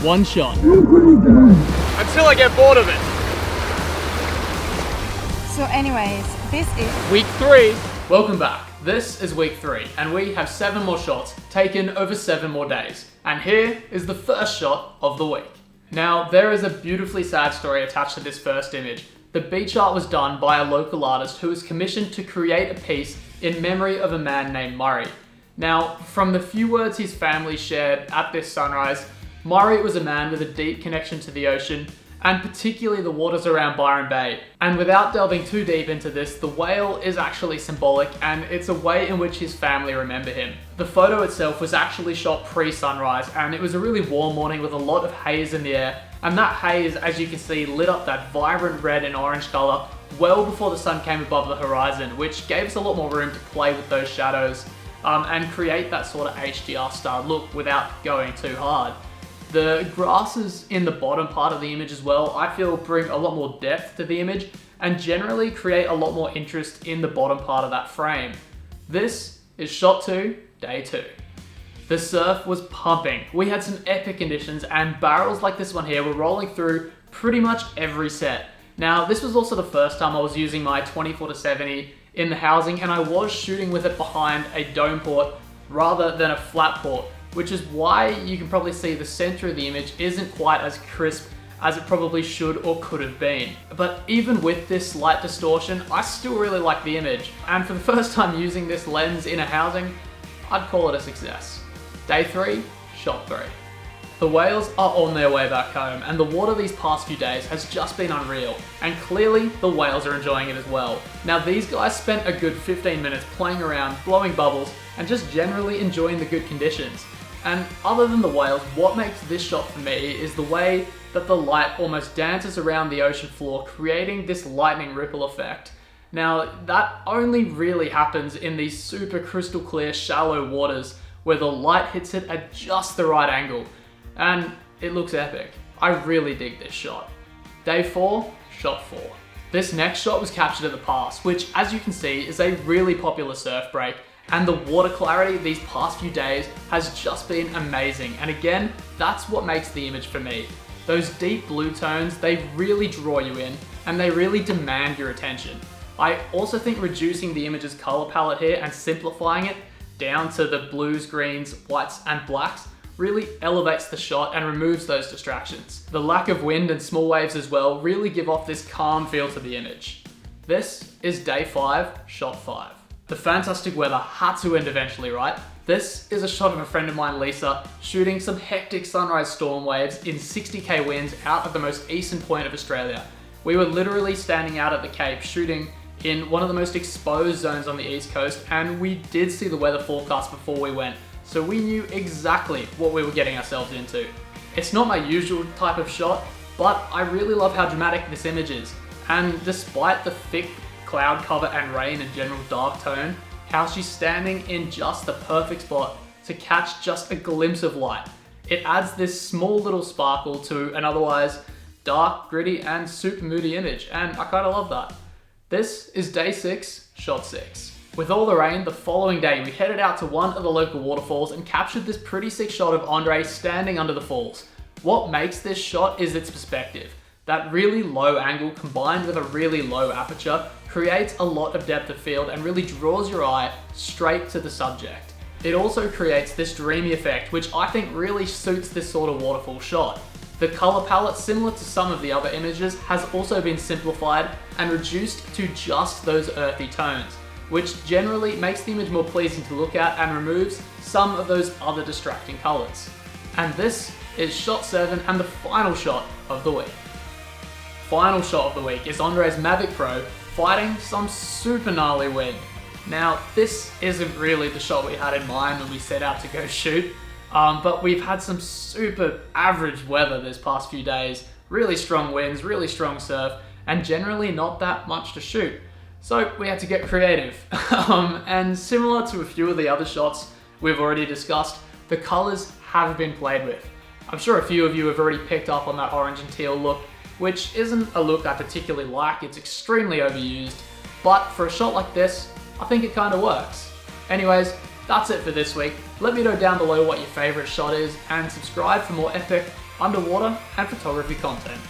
One shot. Until I get bored of it. So anyways, this is week 3. Welcome back. This is week 3, and we have 7 more shots taken over 7 more days. And here is the first shot of the week. Now, there is a beautifully sad story attached to this first image. The beach art was done by a local artist who was commissioned to create a piece in memory of a man named Murray. Now, from the few words his family shared at this sunrise, Murray was a man with a deep connection to the ocean, and particularly the waters around Byron Bay. And without delving too deep into this, the whale is actually symbolic, and it's a way in which his family remember him. The photo itself was actually shot pre-sunrise, and it was a really warm morning with a lot of haze in the air, and that haze, as you can see, lit up that vibrant red and orange color well before the sun came above the horizon, which gave us a lot more room to play with those shadows and create that sort of HDR style look without going too hard. The grasses in the bottom part of the image as well, I feel bring a lot more depth to the image and generally create a lot more interest in the bottom part of that frame. This is shot 2, day 2. The surf was pumping. We had some epic conditions and barrels like this one here were rolling through pretty much every set. Now, this was also the first time I was using my 24-70 in the housing, and I was shooting with it behind a dome port rather than a flat port, which is why you can probably see the center of the image isn't quite as crisp as it probably should or could have been. But even with this slight distortion, I still really like the image. And for the first time using this lens in a housing, I'd call it a success. Day 3, shot 3. The whales are on their way back home, and the water these past few days has just been unreal, and clearly the whales are enjoying it as well. Now, these guys spent a good 15 minutes playing around, blowing bubbles, and just generally enjoying the good conditions. And other than the whales, what makes this shot for me is the way that the light almost dances around the ocean floor, creating this lightning ripple effect. Now, that only really happens in these super crystal clear, shallow waters where the light hits it at just the right angle. And it looks epic. I really dig this shot. Day 4, shot 4. This next shot was captured at the pass, which, as you can see, is a really popular surf break, and the water clarity these past few days has just been amazing. And again, that's what makes the image for me. Those deep blue tones, they really draw you in, and they really demand your attention. I also think reducing the image's color palette here and simplifying it down to the blues, greens, whites, and blacks really elevates the shot and removes those distractions. The lack of wind and small waves as well really give off this calm feel to the image. This is day 5, shot 5. The fantastic weather had to end eventually, right? This is a shot of a friend of mine, Lisa, shooting some hectic sunrise storm waves in 60k winds out of the most eastern point of Australia. We were literally standing out at the Cape shooting in one of the most exposed zones on the east coast, and we did see the weather forecast before we went, so we knew exactly what we were getting ourselves into. It's not my usual type of shot, but I really love how dramatic this image is, and despite the thick cloud cover and rain and general dark tone, how she's standing in just the perfect spot to catch just a glimpse of light. It adds this small little sparkle to an otherwise dark, gritty, and super moody image, and I kinda love that. This is day 6, shot 6. With all the rain, the following day we headed out to one of the local waterfalls and captured this pretty sick shot of Andre standing under the falls. What makes this shot is its perspective. That really low angle combined with a really low aperture creates a lot of depth of field and really draws your eye straight to the subject. It also creates this dreamy effect, which I think really suits this sort of waterfall shot. The color palette, similar to some of the other images, has also been simplified and reduced to just those earthy tones, which generally makes the image more pleasing to look at and removes some of those other distracting colors. And this is shot 7 and the final shot of the week. Final shot of the week is Andre's Mavic Pro fighting some super gnarly wind. Now, this isn't really the shot we had in mind when we set out to go shoot, but we've had some super average weather this past few days, really strong winds, really strong surf, and generally not that much to shoot. So we had to get creative. And similar to a few of the other shots we've already discussed, the colors have been played with. I'm sure a few of you have already picked up on that orange and teal look, which isn't a look I particularly like. It's extremely overused, but for a shot like this, I think it kind of works. Anyways, that's it for this week. Let me know down below what your favorite shot is and subscribe for more epic underwater, and photography content.